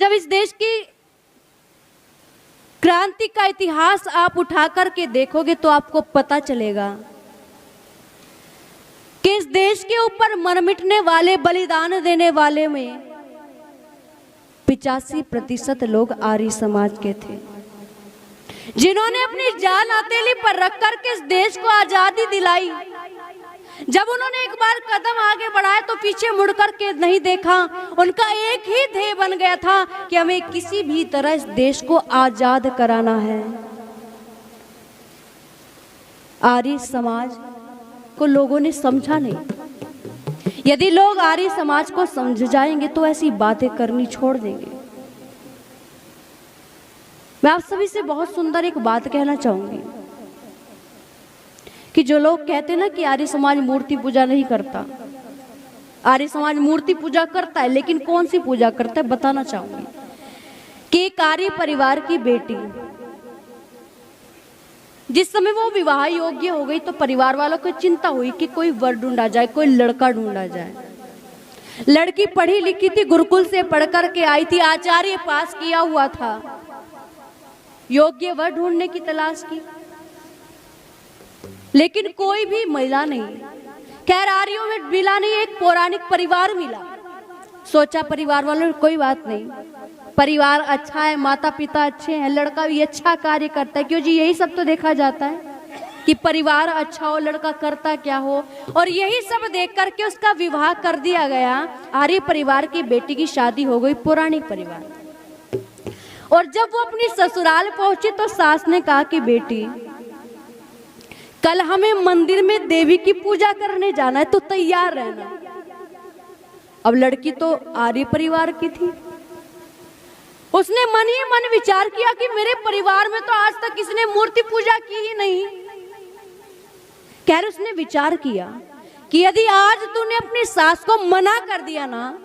जब इस देश की क्रांति का इतिहास आप उठा करके देखोगे तो आपको पता चलेगा कि इस देश के ऊपर मर मिटने वाले, बलिदान देने वाले में 85% लोग आर्य समाज के थे, जिन्होंने अपनी जान हथेली पर रख कर के इस देश को आजादी दिलाई। जब उन्होंने एक बार कदम आगे बढ़ाया तो पीछे मुड़ कर के नहीं देखा। उनका एक ही ध्येय बन गया था कि हमें किसी भी तरह इस देश को आजाद कराना है। आर्य समाज को लोगों ने समझा नहीं। यदि लोग आर्य समाज को समझ जाएंगे तो ऐसी बातें करनी छोड़ देंगे। मैं आप सभी से बहुत सुंदर एक बात कहना चाहूंगी कि जो लोग कहते हैं ना कि आर्य समाज मूर्ति पूजा नहीं करता, आर्य समाज मूर्ति पूजा करता है, लेकिन कौन सी पूजा करता है बताना चाहूंगी कि एक आर्य परिवार की बेटी जिस समय वो विवाह योग्य हो गई तो परिवार वालों को चिंता हुई कि कोई वर ढूंढा जाए, कोई लड़का ढूंढा जाए। लड़की पढ़ी लिखी थी, गुरुकुल से पढ़ कर के आई थी, आचार्य पास किया हुआ था, योग्य वर ढूंढने की तलाश की, लेकिन कोई भी मिला नहीं। खैर आर्यों में मिला नहीं, एक पौराणिक परिवार मिला। सोचा परिवार वालों ने कोई बात नहीं, परिवार अच्छा है, माता पिता अच्छे हैं, लड़का भी अच्छा कार्य करता है, क्यों जी यही सब तो देखा जाता है कि परिवार अच्छा हो, लड़का करता क्या हो, और यही सब देख करके उसका विवाह कर दिया गया। आर्य परिवार की बेटी की शादी हो गई पौराणिक परिवार। और जब वो अपनी ससुराल पहुंची तो सास ने कहा कि बेटी कल हमें मंदिर में देवी की पूजा करने जाना है, तो तैयार रहना। अब लड़की तो आर्य परिवार की थी, उसने मन ही मन विचार किया कि मेरे परिवार में तो आज तक किसी ने मूर्ति पूजा की ही नहीं। खैर उसने विचार किया कि यदि आज तूने अपनी सास को मना कर दिया ना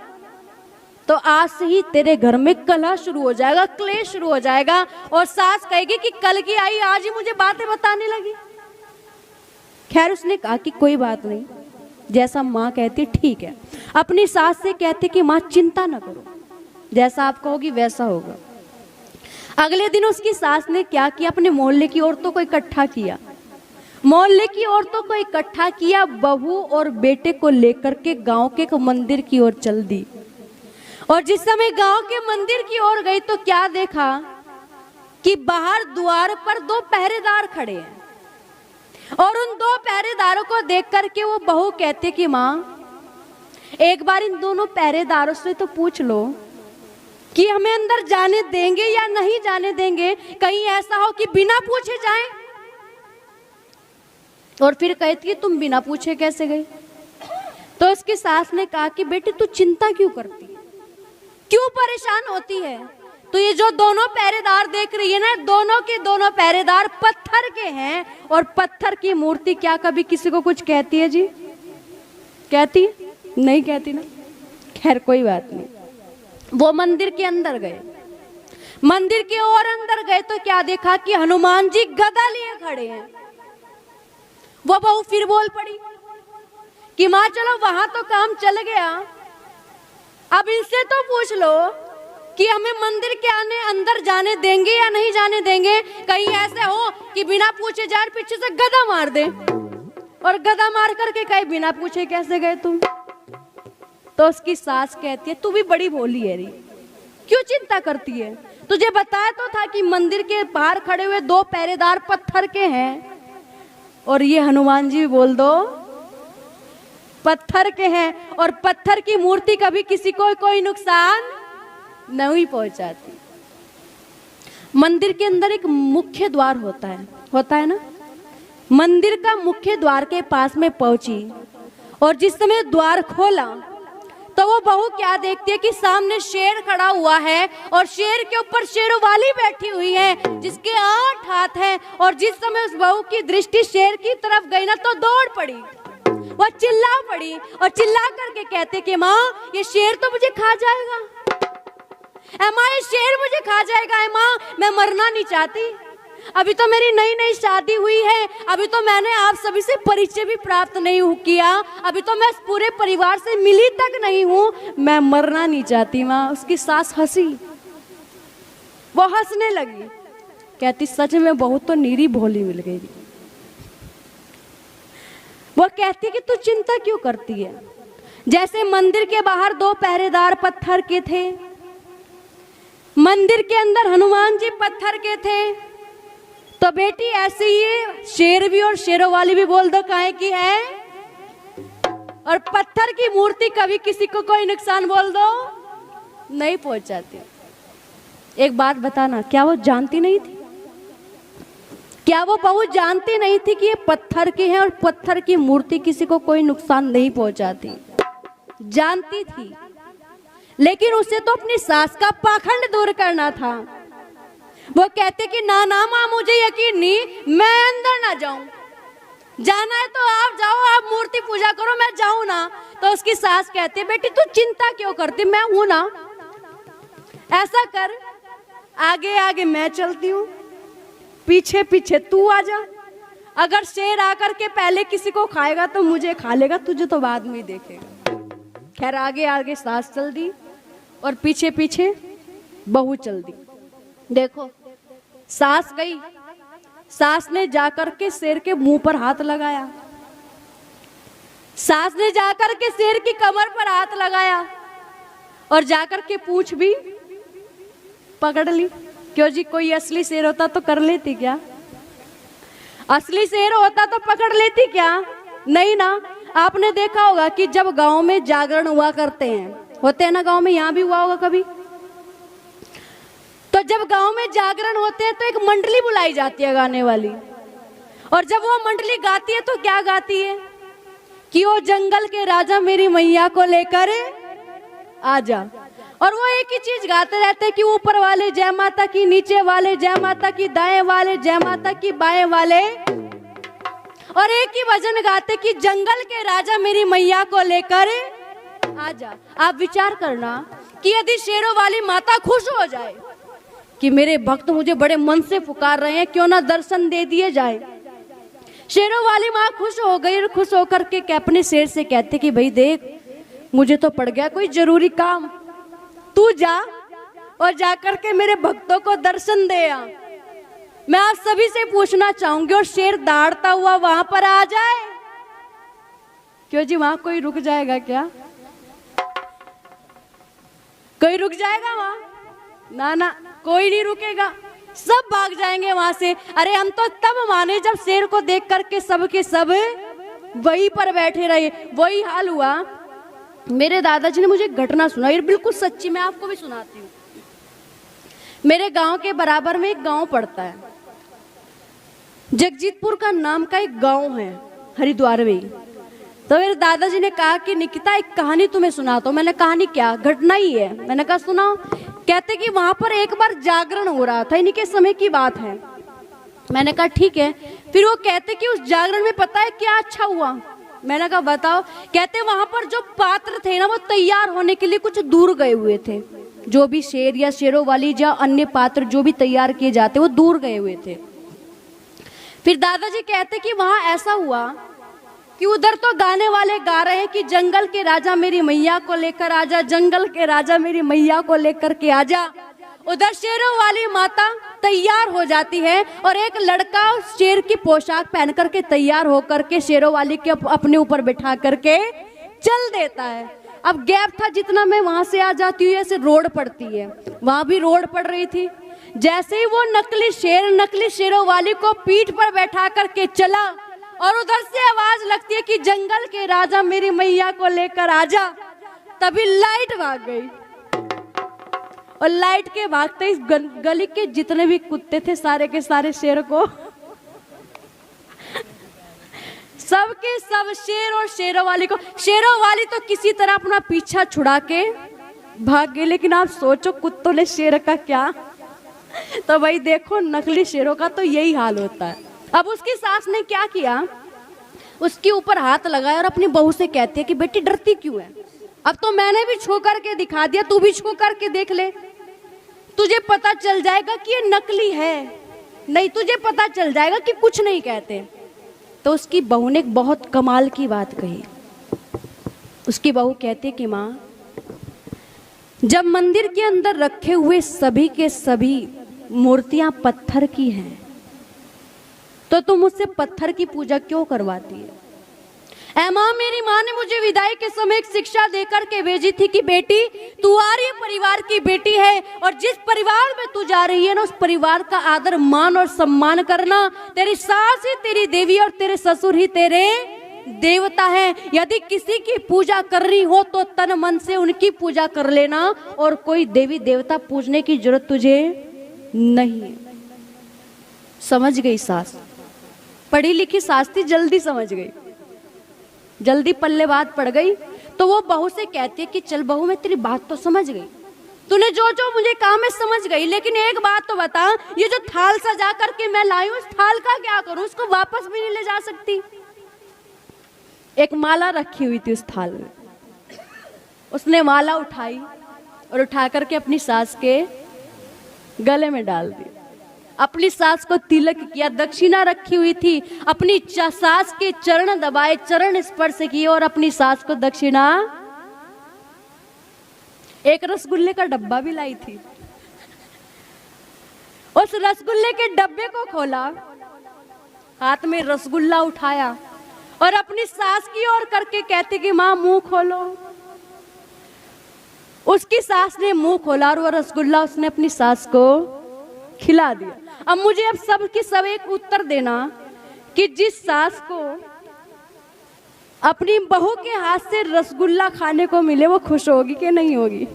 तो आज से ही तेरे घर में कलह शुरू हो जाएगा, क्लेश शुरू हो जाएगा, और सास कहेगी कि कल की आई आज ही मुझे बातें बताने लगी। खैर उसने कहा कि कोई बात नहीं, जैसा माँ कहती ठीक है। अपनी सास से कहती कि माँ चिंता न करो, जैसा आप कहोगी वैसा होगा। अगले दिन उसकी सास ने क्या किया, अपने मोहल्ले की औरतों को इकट्ठा किया, मोहल्ले की औरतों को इकट्ठा किया, बहू और बेटे को लेकर के गांव के एक मंदिर की ओर चल दी। और जिस समय गांव के मंदिर की ओर गई तो क्या देखा कि बाहर द्वार पर 2 पहरेदार खड़े हैं, और उन 2 पहरेदारों को देख करके वो बहू कहती कि माँ एक बार इन दोनों पहरेदारों से तो पूछ लो कि हमें अंदर जाने देंगे या नहीं जाने देंगे, कहीं ऐसा हो कि बिना पूछे जाएं। और फिर कहती है तुम बिना पूछे कैसे गई? तो उसकी सास ने कहा कि बेटी तू चिंता क्यों करती है, क्यों परेशान होती है? तो ये जो दोनों पहरेदार देख रही है ना, दोनों के दोनों पहरेदार पत्थर के हैं, और पत्थर की मूर्ति क्या कभी किसी को कुछ कहती है जी? कहती है? नहीं कहती ना। खैर कोई बात नहीं। वो मंदिर के अंदर गए, मंदिर के और अंदर गए तो क्या देखा कि हनुमान जी गदा लिए खड़े हैं। वो बहू फिर बोल पड़ी कि माँ चलो वहां तो काम चल गया, अब इनसे तो पूछ लो कि हमें मंदिर के अंदर जाने देंगे या नहीं जाने देंगे, कहीं ऐसे हो कि बिना पूछे जाए पीछे से गदा मार दे, और गदा मार करके कहीं बिना पूछे कैसे गए तुम? तो उसकी सास कहती है तू भी बड़ी भोली है री, क्यों चिंता करती है? तुझे बताया तो था कि मंदिर के बाहर खड़े हुए 2 पहरेदार पत्थर के हैं, और ये हनुमान जी बोल दो पत्थर के हैं, और पत्थर की मूर्ति कभी किसी को कोई नुकसान नहीं पहुंचाती। मंदिर के अंदर एक मुख्य द्वार होता है ना। मंदिर का मुख्य द्वार के पास में पहुंची, और जिस समय द्वार खोला तो वो बहू क्या देखती है कि सामने शेर खड़ा हुआ है, और शेर के ऊपर शेरवाली बैठी हुई है जिसके 8 हाथ हैं। और जिस समय उस बहू की दृष्टि शेर की तरफ गई ना तो दौड़ पड़ी, वो चिल्ला पड़ी, और चिल्ला करके कहते कि माँ ये शेर तो मुझे खा जाएगा, माँ ये शेर मुझे खा जाएगा, माँ मैं मरना नहीं चाहती, अभी तो मेरी नई नई शादी हुई है, अभी तो मैंने आप सभी से परिचय भी प्राप्त नहीं किया, अभी तो मैं पूरे परिवार से मिली तक नहीं हूँ, मैं मरना नहीं चाहती माँ। उसकी सास हंसी वो हंसने लगी, कहती सच में बहू तो नीरी भोली मिल गई। वो कहती कि तू चिंता क्यों करती है? जैसे मंदिर के बाहर 2 पहरेदार पत्थर के थे, मंदिर के अंदर हनुमान जी पत्थर के थे, तो बेटी ऐसे ही शेर भी और शेरों वाली भी बोल दो काहे की है, और पत्थर की मूर्ति कभी किसी को कोई नुकसान बोल दो नहीं पहुंचाती। एक बात बताना, क्या वो जानती नहीं थी? क्या वो बहू जानती नहीं थी कि ये पत्थर की है और पत्थर की मूर्ति किसी को कोई नुकसान नहीं पहुंचाती? जानती थी, लेकिन उसे तो अपनी सास का पाखंड दूर करना था। वो कहते कि ना ना माँ, मुझे यकीन नहीं, मैं अंदर ना जाऊं, जाना है तो आप जाओ, आप मूर्ति पूजा करो, मैं जाऊं ना। तो उसकी सास कहती बेटी तू चिंता क्यों करती, मैं हूं ना, ऐसा कर आगे आगे मैं चलती हूँ, पीछे पीछे तू आ जा। अगर शेर आकर के पहले किसी को खाएगा तो मुझे खा लेगा, तुझे तो बाद में ही देखेगा। खैर आगे आगे सास चल दी और पीछे पीछे बहू चल दी। देखो सास गई, सास ने जाकर के शेर के मुंह पर हाथ लगाया, सास ने जाकर के शेर की कमर पर हाथ लगाया और जाकर के पूंछ भी पकड़ ली। क्यों जी, कोई असली शेर होता तो कर लेती क्या? असली शेर होता तो पकड़ लेती क्या? नहीं ना। आपने देखा होगा कि जब गांव में जागरण हुआ करते हैं, होते हैं ना, गांव में, यहाँ भी हुआ होगा कभी, तो जब गांव में जागरण होते हैं तो एक मंडली बुलाई जाती है गाने वाली, और जब वो मंडली गाती है तो क्या गाती है कि ओ जंगल के राजा मेरी मैया को लेकर आजा। और वो एक ही चीज गाते रहते हैं कि ऊपर वाले जय माता की, नीचे वाले जय माता की, दाएं वाले जय माता की, बाएं वाले, और एक ही भजन गाते कि जंगल के राजा मेरी मैया को लेकर आजा। आप विचार करना कि यदि शेरों वाली माता खुश हो जाए कि मेरे भक्त मुझे बड़े मन से पुकार रहे हैं, क्यों ना दर्शन दे दिए जाए। शेरों वाली माँ खुश हो गई और खुश होकर के अपने शेर से कहते कि भाई देख, मुझे तो पड़ गया कोई जरूरी काम, तू जा और जाकर के मेरे भक्तों को दर्शन दे आ। मैं आप सभी से पूछना चाहूंगी, और शेर दौड़ता हुआ वहां पर आ जाए, क्यों जी वहां कोई रुक जाएगा क्या? कोई रुक जाएगा वहां? ना ना, कोई नहीं रुकेगा, सब भाग जाएंगे वहां से। अरे हम तो तब माने जब शेर को देख करके सब के सब वहीं पर बैठे रहे। वही हाल हुआ। मेरे दादाजी ने मुझे एक घटना सुनाई, बिल्कुल सच्ची, मैं आपको भी सुनाती हूँ। मेरे गांव के बराबर में एक गांव पड़ता है, जगजीतपुर का नाम का एक गांव है, हरिद्वार में। तो मेरे दादाजी ने कहा कि निकिता एक कहानी तुम्हें सुनाता हूं। मैंने कहानी क्या? घटना ही है। मैंने कहा सुनाओ। कहते कि वहां पर एक बार जागरण हो रहा था, इन्हीं के समय की बात है। मैंने कहा ठीक है। फिर वो कहते कि उस जागरण में पता है क्या अच्छा हुआ? मैंने कहा बताओ। कहते वहां पर जो पात्र थे ना, वो तैयार होने के लिए कुछ दूर गए हुए थे। जो भी शेर या शेरों वाली या अन्य पात्र जो भी तैयार किए जाते वो दूर गए हुए थे। फिर दादाजी कहते कि वहां ऐसा हुआ कि उधर तो गाने वाले गा रहे हैं कि जंगल के राजा मेरी मैया को लेकर आजा, जंगल के राजा मेरी मैया को लेकर के आजा। उधर शेरों वाली माता तैयार हो जाती है और एक लड़का शेर की पोशाक पहन करके तैयार होकर के शेरों वाली के अपने ऊपर बिठा करके चल देता है। अब गैप था जितना मैं वहां से आ जाती हूँ, ऐसे रोड पड़ती है, वहां भी रोड पड़ रही थी। जैसे ही वो नकली शेरों वाली को पीठ पर बैठा करके चला और उधर से आवाज लगती है कि जंगल के राजा मेरी मैया को लेकर आजा, तभी लाइट भाग गई। और लाइट के भागते इस गली के जितने भी कुत्ते थे सारे के सारे शेर को सबके सब शेर और शेरों वाली को, शेरों वाली तो किसी तरह अपना पीछा छुड़ा के भाग गई। लेकिन आप सोचो कुत्तों ने शेर का क्या? तो भाई देखो नकली शेरों का तो यही हाल होता है। अब उसकी सास ने क्या किया, उसके ऊपर हाथ लगाया और अपनी बहू से कहती है कि बेटी डरती क्यों है? अब तो मैंने भी छू करके दिखा दिया, तू भी छू करके देख ले, तुझे पता चल जाएगा कि ये नकली है, नहीं तुझे पता चल जाएगा कि कुछ नहीं कहते। तो उसकी बहू ने एक बहुत कमाल की बात कही। उसकी बहू कहती है कि माँ, जब मंदिर के अंदर रखे हुए सभी के सभी मूर्तियां पत्थर की हैं, तो तुम मुझसे पत्थर की पूजा क्यों करवाती है? ऐ माँ, मेरी माँ ने मुझे विदाई के समय एक शिक्षा देकर के भेजी थी कि बेटी, तू आर्य परिवार की बेटी है और जिस परिवार में तू जा रही है ना, उस परिवार का आदर मान और सम्मान करना। तेरी सास ही तेरी देवी और तेरे ससुर ही तेरे देवता है। यदि किसी की पूजा करनी हो तो तन मन से उनकी पूजा कर लेना, और कोई देवी देवता पूजने की जरूरत तुझे नहीं है। समझ गई सास? पढ़ी लिखी सास थी, जल्दी समझ गई, जल्दी पल्ले बात पड़ गई। तो वो बहू से कहती है कि चल बहू, मैं तेरी बात तो समझ गई, तूने जो जो मुझे कहा मैं समझ गई, लेकिन एक बात तो बता, ये जो थाल सजा करके मैं लाई हूं, इस थाल का क्या करूं? उसको वापस भी नहीं ले जा सकती। एक माला रखी हुई थी उस थाल में, उसने माला उठाई और उठा करके अपनी सास के गले में डाल दी। अपनी सास को तिलक किया, दक्षिणा रखी हुई थी, अपनी सास के चरण दबाए, चरण स्पर्श किए और अपनी सास को दक्षिणा। एक रसगुल्ले का डब्बा भी लाई थी। उस रसगुल्ले के डब्बे को खोला, हाथ में रसगुल्ला उठाया और अपनी सास की ओर करके कहती कि मां मुंह खोलो। उसकी सास ने मुंह खोला और वो रसगुल्ला उसने अपनी सास को खिला दिया। अब मुझे अब सब की सब एक उत्तर देना कि जिस सास को अपनी बहू के हाथ से रसगुल्ला खाने को मिले, वो खुश होगी कि नहीं होगी?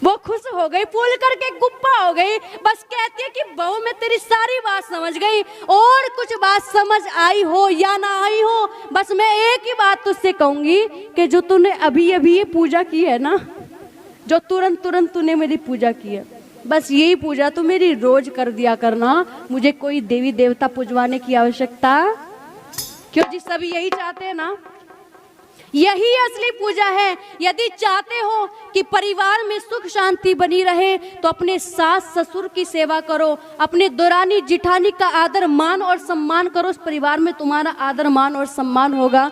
वो खुश हो गई, फूल करके गुप्पा हो गई। बस कहती है कि बहू मैं तेरी सारी बात समझ गई, और कुछ बात समझ आई हो या ना आई हो, बस मैं एक ही बात तुझसे कहूंगी कि जो तूने अभी अभी ये पूजा की है ना, जो तुरंत तुरंत तूने मेरी पूजा की है, बस यही पूजा तू मेरी रोज कर दिया करना। मुझे कोई देवी देवता पूजवाने की आवश्यकता क्यों? जी सभी यही चाहते हैं ना, यही असली पूजा है। यदि चाहते हो कि परिवार में सुख शांति बनी रहे तो अपने सास ससुर की सेवा करो, अपने दुरानी जिठानी का आदर मान और सम्मान करो। उस परिवार में तुम्हारा आदर मान और सम्मान होगा।